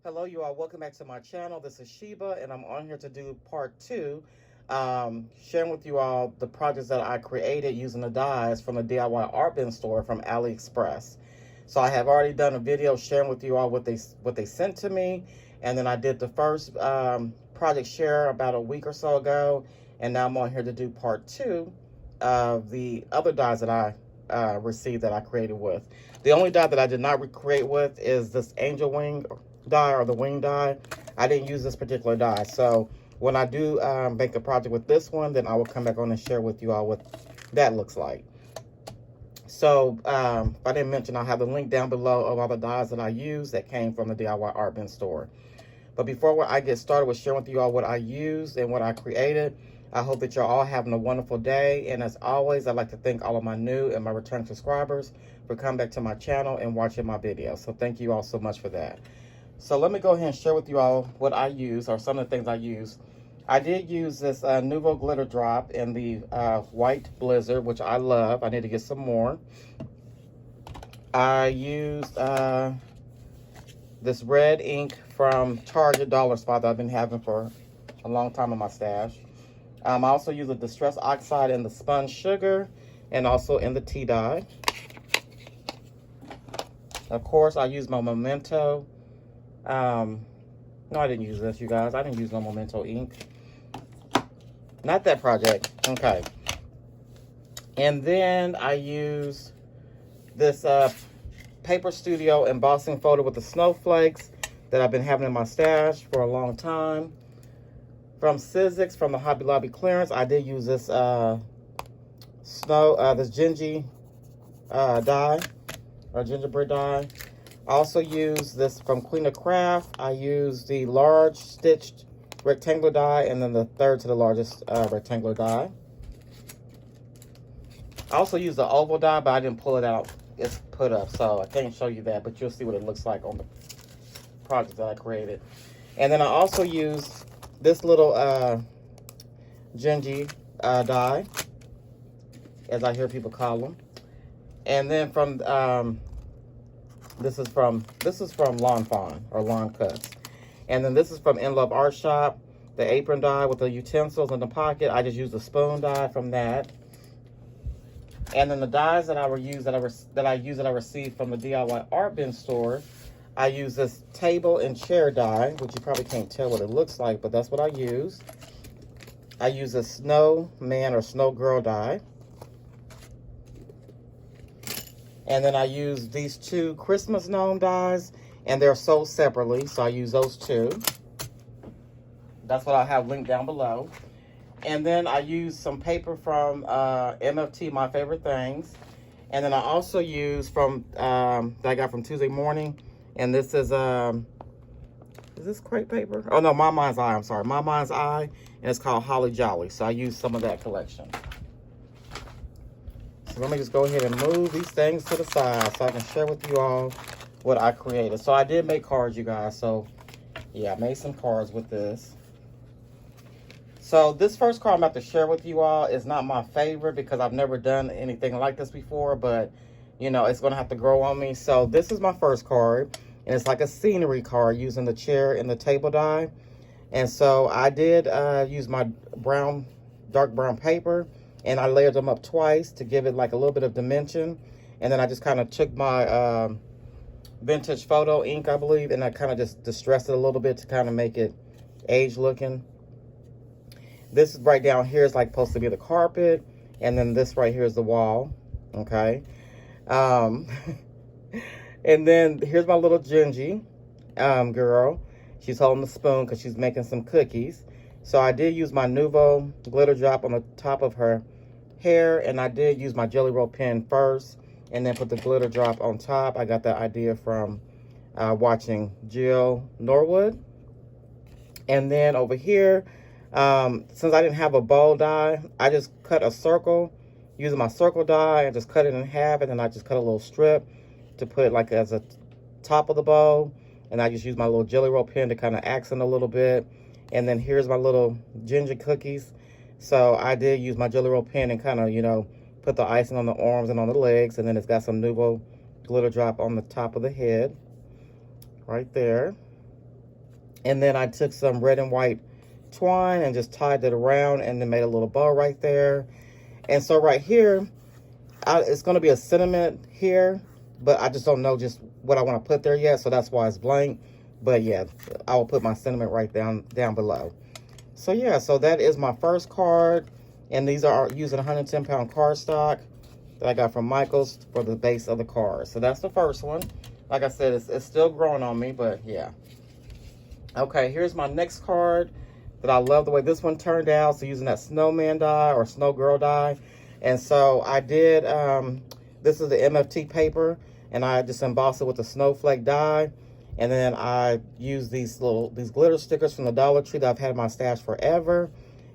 Hello, you all. Welcome back to my channel. This is Sheba, and I'm on here to do part two, sharing with you all the projects that I created using the dies from the DIY Artbin Store from AliExpress. So I have already done a video sharing with you all what they sent to me, and then I did the first project share about a week or so ago, and now I'm on here to do part two of the other dies that I received that I created with. The only die that I did not recreate with is this angel wing die, or the wing die. I didn't use this particular die, so when I do make a project with this one, then I will come back on and share with you all what that looks like. So if I didn't mention, I'll have the link down below of all the dies that I use that came from the DIY Artbin Store. But before I get started with sharing with you all what I used and what I created, I hope that you're all having a wonderful day. And as always, I'd like to thank all of my new and my return subscribers for coming back to my channel and watching my videos. So thank you all so much for that. So let me go ahead and share with you all what I use, or some of the things I use. I did use this Nouveau glitter drop in the white blizzard, which I love. I need to get some more. I used this red ink from Target Dollar Spot that I've been having for a long time in my stash. I also use a Distress Oxide in the Sponge Sugar and also in the tea dye. Of course, I use my Memento. No, I didn't use this, you guys. I didn't use no Memento ink. Not that project. Okay. And then I used this Paper Studio embossing folder with the snowflakes that I've been having in my stash for a long time. From Sizzix, from the Hobby Lobby clearance, I did use this this Gingy die, or gingerbread die. I also use this from Queen of Craft. I use the large stitched rectangular die, and then the third to the largest rectangular die. I also use the oval die, but I didn't pull it out. It's put up, so I can't show you that, but you'll see what it looks like on the project that I created. And then I also use this little Gingy die, as I hear people call them. And then from this is from Lawn Fawn, or Lawn Cuts. And then this is from In Love Art Shop, the apron die with the utensils in the pocket. I just used a spoon die from that. And then the dies that I received from the DIY Artbin Store, I use this table and chair die, which you probably can't tell what it looks like, but that's what I use. I use a snowman or snow girl die. And then I use these two Christmas gnome dies, and they're sold separately, so I use those two. That's what I have linked down below. And then I use some paper from MFT, My Favorite Things. And then I also use from, that I got from Tuesday Morning, and this is this crepe paper? Oh no, My Mind's Eye, I'm sorry. My Mind's Eye, and it's called Holly Jolly. So I use some of that collection. So let me just go ahead and move these things to the side so I can share with you all what I created. So I did make cards, you guys. So yeah, I made some cards with this. So this first card I'm about to share with you all is not my favorite because I've never done anything like this before, but you know, it's gonna have to grow on me. So this is my first card, and it's like a scenery card using the chair and the table die. And so I did use my dark brown paper, and I layered them up twice to give it like a little bit of dimension. And then I just kind of took my vintage photo ink, I believe, and I kind of just distressed it a little bit to kind of make it age looking. This right down here is like supposed to be the carpet, and then this right here is the wall. Okay. And then here's my little Gingy girl. She's holding the spoon because she's making some cookies. So I did use my Nouveau glitter drop on the top of her hair, and I did use my Jelly Roll pen first and then put the glitter drop on top. I got that idea from watching Jill Norwood. And then over here, since I didn't have a bow die, I just cut a circle using my circle die and just cut it in half, and then I just cut a little strip to put it like as a top of the bow. And I just used my little Jelly Roll pen to kind of accent a little bit. And then here's my little ginger cookies. So I did use my Jelly Roll pen and kind of, you know, put the icing on the arms and on the legs. And then it's got some Nouveau glitter drop on the top of the head. Right there. And then I took some red and white twine and just tied it around and then made a little bow right there. And so right here, it's going to be a sentiment here, but I just don't know just what I want to put there yet, so that's why it's blank. But yeah, I will put my sentiment right down below. So yeah, so that is my first card, and these are using 110-pound cardstock that I got from Michael's for the base of the card. So that's the first one. Like I said, it's still growing on me, but yeah. Okay, here's my next card that I love the way this one turned out. So using that snowman die or snow girl die. And so I did, this is the MFT paper, and I just embossed it with the snowflake die. And then I used these glitter stickers from the Dollar Tree that I've had in my stash forever.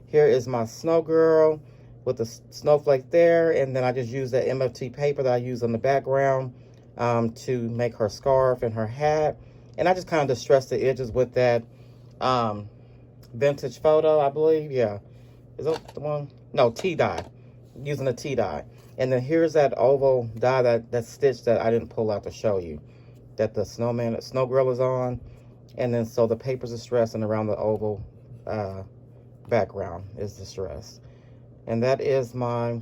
Here is my snow girl with the snowflake there. And then I just used that MFT paper that I used on the background to make her scarf and her hat. And I just kind of distressed the edges with that vintage photo, I believe. Yeah. Is that the one? No, tea dye. Using a tea dye. And then here's that oval die, that stitch that I didn't pull out to show you, that the snow girl is on. And then so the paper's distressed, and around the oval background is distressed. And that is my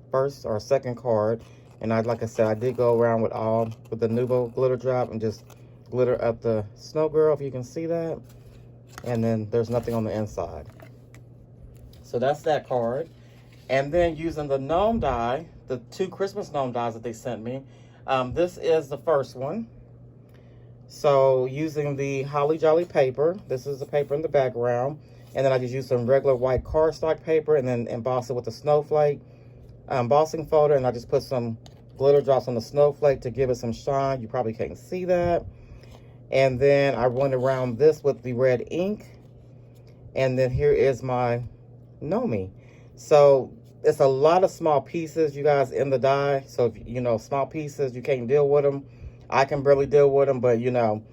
first or second card. And like I said, I did go around with the Nuvo glitter drop and just glitter up the snow girl, if you can see that. And then there's nothing on the inside. So that's that card. And then using the gnome die, the 2 Christmas gnome dies that they sent me, this is the first one. So using the Holly Jolly paper, this is the paper in the background, and then I just used some regular white cardstock paper and then embossed it with the snowflake embossing folder, and I just put some glitter drops on the snowflake to give it some shine. You probably can't see that. And then I went around this with the red ink, and then here is my Gnome. So it's a lot of small pieces, you guys, in the die. So if you know small pieces, you can't deal with them. I can barely deal with them, but you know,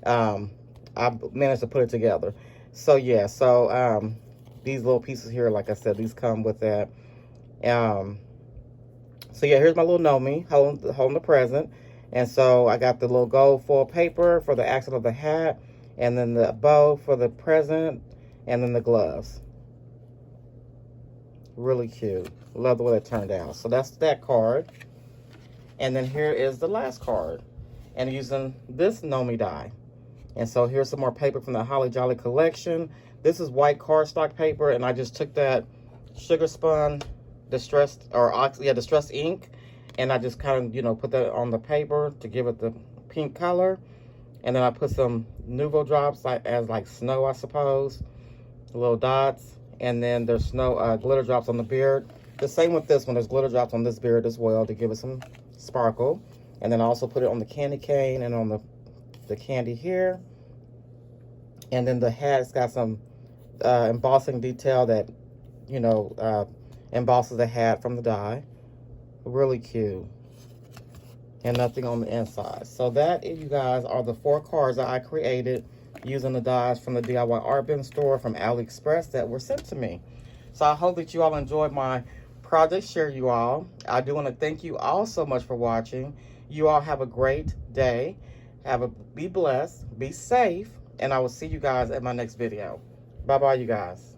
I managed to put it together. So yeah, so these little pieces here, like I said, these come with that. So yeah, here's my little Gnome holding the present. And so I got the little gold foil paper for the accent of the hat, and then the bow for the present, and then the gloves. Really cute. Love the way that turned out. So that's that card. And then here is the last card. And using this Gnome die. And so here's some more paper from the Holly Jolly collection. This is white cardstock paper, and I just took that sugar spun distressed ink, and I just kind of, you know, put that on the paper to give it the pink color. And then I put some Nuvo drops as snow, I suppose, little dots. And then there's snow glitter drops on the beard. The same with this one. There's glitter drops on this beard as well to give it some sparkle. And then I also put it on the candy cane and on the candy here. And then the hat's got some embossing detail that, you know, embosses the hat from the die. Really cute. And nothing on the inside. So that, you guys, are the 4 cards that I created using the dies from the DIY Artbin Store from AliExpress that were sent to me. So I hope that you all enjoyed my project share, you all. I do want to thank you all so much for watching. You all have a great day. Be blessed, be safe, and I will see you guys at my next video. Bye-bye, you guys.